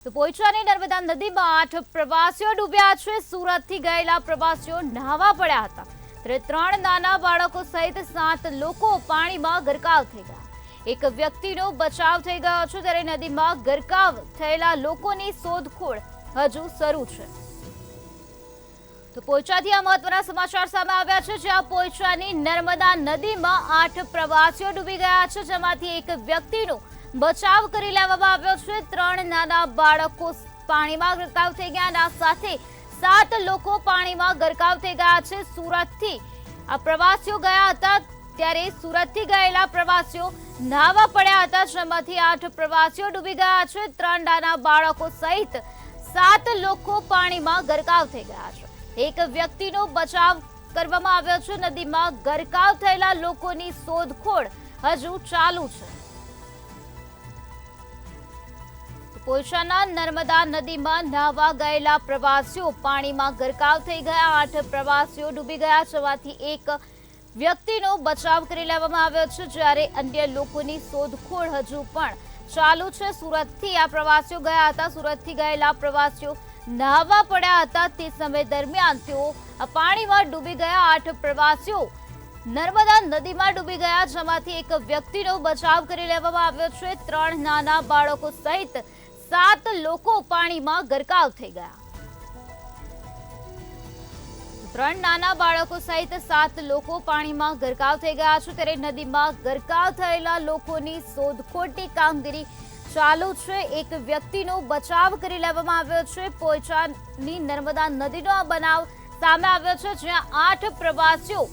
તો પોઈચાની નર્મદા નદીમાં 8 પ્રવાસીઓ ડૂબ્યા છે। સુરતથી ગયેલા પ્રવાસીઓ નહાવા પડ્યા હતા ત્યારે 3 નાના બાળકો સહિત 7 લોકો પાણીમાં ગરકાવ થઈ ગયા। એક વ્યક્તિનો બચાવ થઈ ગયો છે ત્યારે નદીમાં ગરકાવ થયેલા લોકોની શોધખોળ હજુ શરૂ છે। તો પોઈચાથી આ મહત્વના સમાચાર સામે આવ્યા છે, જ્યાં પોઈચાની નર્મદા નદીમાં 8 પ્રવાસીઓ ડૂબી ગયા છે, જેમાંથી એક વ્યક્તિનો બચાવ કરી લેવામાં આવ્યો છે। 3 નાના બાળકો પાણીમાં ગરકાવ થઈ ગયા અને સાથે 7 લોકો પાણીમાં ગરકાવ થઈ ગયા છે। સુરતથી આ પ્રવાસીઓ ગયા હતા ત્યારે સુરતથી ગયેલા પ્રવાસીઓ નહાવા પડ્યા હતા, જેમાંથી 8 પ્રવાસીઓ ડૂબી ગયા છે। 3 નાના બાળકો સહિત 7 લોકો પાણીમાં ગરકાવ થઈ ગયા છે। એક વ્યક્તિનો બચાવ કરવામાં આવ્યો છે। નદીમાં ગરકાવ થયેલા લોકોની શોધખોળ હજુ ચાલુ છે। પોઈચાના નર્મદા નદીમાં નહાવા ગયેલા પ્રવાસીઓ પાણીમાં ગરકાવ થઈ ગયા। 8 પ્રવાસીઓ ડૂબી ગયા, જેમાંથી એક વ્યક્તિનો બચાવ કરી લેવામાં આવ્યો છે, જ્યારે અન્ય લોકોની શોધખોળ હજુ પણ ચાલુ છે। સુરતથી આ પ્રવાસીઓ ગયા હતા। સુરતથી ગયેલા પ્રવાસીઓ નહાવા પડ્યા હતા તે સમય દરમિયાન તેઓ પાણીમાં ડૂબી ગયા। 8 પ્રવાસીઓ નર્મદા નદીમાં ડૂબી ગયા, જેમાંથી એક વ્યક્તિનો બચાવ કરી લેવામાં આવ્યો છે। 3 નાના બાળકો સહિત 7 લોકો પાણીમાં ગરકાવ થઈ ગયા। 3 નાના બાળકો સહિત 7 લોકો પાણીમાં ગરકાવ થઈ ગયા છે, ત્યારે નદીમાં ગરકાવ થયેલા લોકોની શોધખોળની કામગીરી ચાલુ છે। એક વ્યક્તિનો બચાવ કરી લેવામાં આવ્યો છે। પોઈચાની નર્મદા નદીનો આ બનાવ સામે આવ્યો છે, જ્યાં 8 પ્રવાસીઓ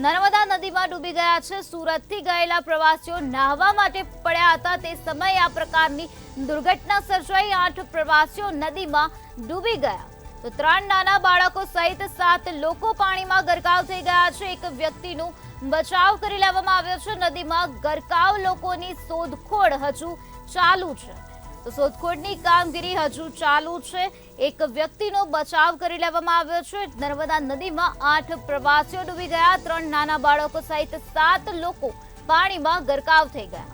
નર્મદા નદીમાં ડૂબી ગયા છે। સુરતથી ગયેલા પ્રવાસીઓ નહાવા માટે પડ્યા હતા તે સમયે આ પ્રકારની દુર્ઘટના સર્જાઈ। 8 પ્રવાસીઓ નદીમાં ડૂબી ગયા તો 3 નાના બાળકો સહિત 7 લોકો પાણીમાં ગરકાવ થઈ ગયા છે। એક વ્યક્તિનો બચાવ કરી લેવામાં આવ્યો છે। નદીમાં ગરકાવ લોકોની શોધખોળ હજુ ચાલુ છે, તો શોધખોળની કામગીરી હજુ ચાલુ છે। એક વ્યક્તિનો બચાવ કરી લેવામાં આવ્યો છે। નર્મદા નદીમાં 8 પ્રવાસીઓ ડૂબી ગયા, 3 નાના બાળકો સહિત 7 લોકો પાણીમાં ગરકાવ થઈ ગયા।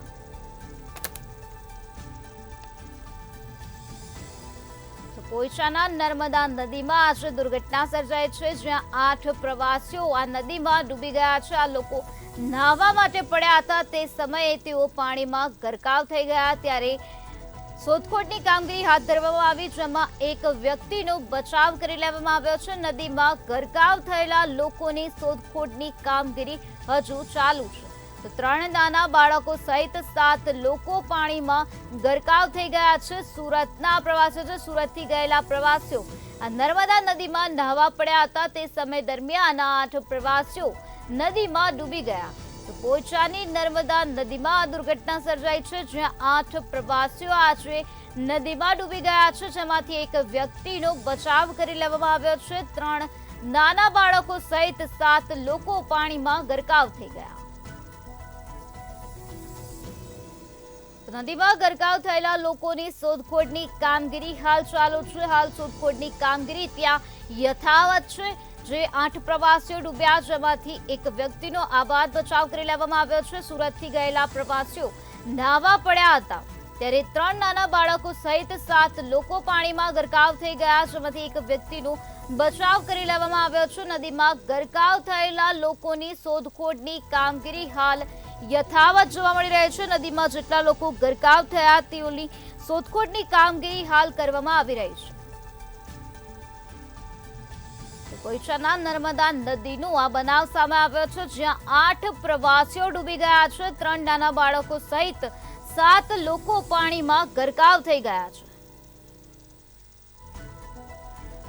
પોઈચાના નર્મદા નદીમાં આજે દુર્ઘટના સર્જાઈ છે, જ્યાં 8 પ્રવાસીઓ આ નદીમાં ડૂબી ગયા છે। આ લોકો નહાવા માટે પડ્યા હતા તે સમયે તેઓ પાણીમાં ગરકાવ થઈ ગયા, ત્યારે શોધખોળની કામગીરી હાથ ધરવામાં આવી, જેમાં એક વ્યક્તિનો બચાવ કરી લેવામાં આવ્યો છે। નદીમાં ગરકાવ થયેલા લોકોની શોધખોળની કામગીરી હજુ ચાલુ છે, તો 3 નાના બાળકો સહિત 7 લોકો પાણીમાં ગરકાવ થઈ ગયા છે। સુરતના પ્રવાસીઓ છે, સુરતથી ગયેલા પ્રવાસીઓ આ નર્મદા નદીમાં નહાવા પડ્યા હતા તે સમય દરમિયાન 8 પ્રવાસીઓ નદીમાં ડૂબી ગયા। તો પોઈચાની નર્મદા નદીમાં આ દુર્ઘટના સર્જાઈ છે, જ્યાં 8 પ્રવાસીઓ આજે નદીમાં ડૂબી ગયા છે, જેમાંથી એક વ્યક્તિનો બચાવ કરી લેવામાં આવ્યો છે। 3 નાના બાળકો સહિત 7 લોકો પાણીમાં ગરકાવ થઈ ગયા। નદીમાં ગરકાવ થયેલા લોકોની શોધખોળની કામગીરી હાલ ચાલુ છે। હાલ શોધખોળની કામગીરી ત્યાં યથાવત છે। જે 8 પ્રવાસીઓ ડૂબ્યા, જેમાંથી એક વ્યક્તિનો આબાદ બચાવ કરી લેવામાં આવ્યો છે। સુરતથી ગયેલા પ્રવાસીઓ નહાવા પડ્યા હતા ત્યારે 3 નાના બાળકો સહિત 7 લોકો પાણીમાં ગરકાવ થઈ ગયા, જેમાંથી એક વ્યક્તિનો બચાવ કરી લેવામાં આવ્યો છે। નદીમાં ગરકાવ થયેલા લોકોની શોધખોળની કામગીરી હાલ યથાવત જોવા મળી રહી છે। નદીમાં જેટલા લોકો ગરકાવ થયા તેઓની શોધખોળની કામગીરી હાલ કરવામાં આવી રહી છે। પોઈચાના નર્મદા નદીનો આ બનાવ સામે આવ્યો છે, જ્યાં 8 પ્રવાસીઓ ડૂબી ગયા છે, 3 નાના બાળકો સહિત 7 લોકો પાણીમાં ગરકાવ થઈ ગયા છે।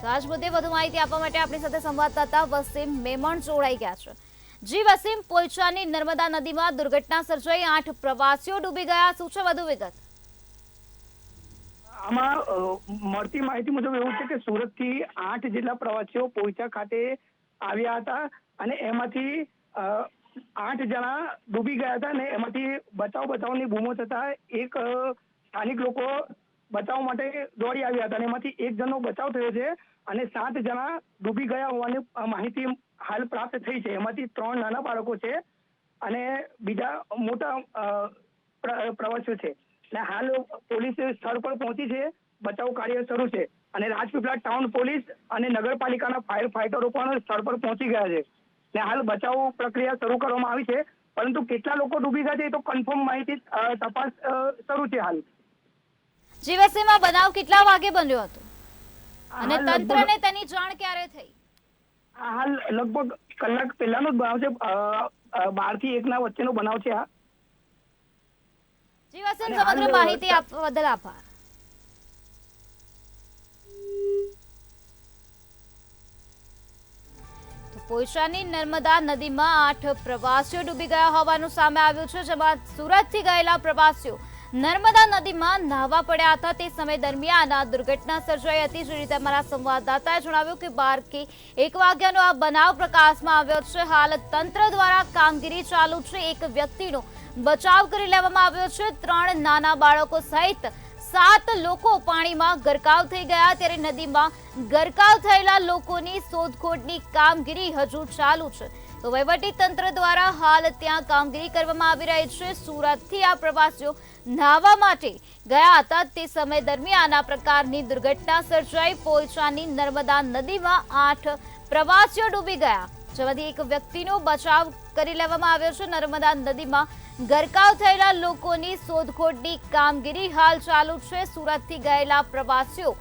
આજ મુદ્દે વધુ માહિતી આપવા માટે આપણી સાથે સંવાદદાતા વસીમ મેમણ જોડાઈ ગયા છે। જી વસીમ, પોઈચાની નર્મદા નદીમાં દુર્ઘટના સર્જાઈ, 8 પ્રવાસીઓ ડૂબી ગયા, શું છે વધુ વિગત? આમાં મળતી માહિતી મુજબ એવું છે કે સુરતથી 8 જેટલા પ્રવાસીઓ પોઈચા ખાતે આવ્યા હતા અને એમાંથી 8 જણા ડૂબી ગયા હતા અને એમાંથી બચાવની બૂમો થતા એક સ્થાનિક લોકો બચાવ માટે દોડી આવ્યા હતા અને એમાંથી એક જણનો બચાવ થયો છે અને 7 જણા ડૂબી ગયા હોવાની માહિતી હાલ પ્રાપ્ત થઈ છે। એમાંથી 3 નાના બાળકો છે અને બીજા મોટા પ્રવાસીઓ છે। હાલ પોલીસ સ્થળ પર પહોંચી છે બચાવ કાર્ય શરૂ છે અને રાજપીપળા ટાઉન પોલીસ અને નગરપાલિકાના ફાયર ફાઈટરો પણ સ્થળ પર પહોંચી ગયા છે ને હાલ બચાવ પ્રક્રિયા શરૂ કરવામાં આવી છે, પરંતુ કેટલા લોકો ડૂબી ગયા છે એ તો કન્ફર્મ માહિતી તપાસ શરૂ છે હાલ. જીવસીમાં બનાવ કેટલા વાગે બન્યો હતો અને હાલ લગભગ- તંત્રને તેની જાણ ક્યારે થઈ? હાલ લગભગ કલાક પહેલાનો જ બનાવ છે, 12 થી 1 ના વચ્ચેનો બનાવ છે આ. જીવસેન, અને સમગ્ર હાલ માહિતી આપવા બદલ આભાર. તો પોઈચાની નર્મદા નદીમાં 8 પ્રવાસીઓ ડૂબી ગયા હોવાનું સામે આવ્યું છે, જેમાં સુરતથી ગયેલા પ્રવાસીઓ નર્મદા નદીમાં નાહવા પડ્યા હતા. તે સમય દરમિયાન આ દુર્ઘટના સર્જાઈ હતી. જે રીતે અમારા સંવાદદાતાએ જણાવ્યું કે 12 કે 1 વાગ્યાનો આ બનાવ પ્રકાશમાં આવ્યો છે. હાલ તંત્ર દ્વારા કામગીરી ચાલુ છે. એક વ્યક્તિનો બચાવ કરી લેવામાં આવ્યો છે. 3 નાના બાળકો સહિત 7 લોકો પાણીમાં ગરકાવ થઈ ગયા. ત્યારે નદીમાં ગરકાવ થયેલા લોકોની શોધખોળની કામગીરી હજુ ચાલુ છે. તો વહીવટી તંત્ર દ્વારા હાલ ત્યાં કામગીરી કરવામાં આવી રહી છે. સુરતથી આ પ્રવાસીઓ નાહવા માટે ગયા હતા. તે સમય દરમિયાન આ પ્રકારની દુર્ઘટના સર્જાઈ. પોઈચાની નર્મદા નદીમાં 8 પ્રવાસીઓ ડૂબી ગયા, જેમાંથી એક વ્યક્તિનો બચાવ કરી લેવામાં આવ્યો છે. નર્મદા નદીમાં ગરકાવ થયેલા લોકોની શોધખોળની કામગીરી હાલ ચાલુ છે. સુરતથી ગયેલા પ્રવાસીઓ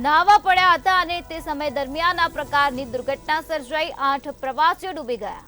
નાહવા પડ્યા હતા અને તે સમય દરમિયાન આ પ્રકારની દુર્ઘટના સર્જાઈ. 8 પ્રવાસીઓ ડૂબી ગયા.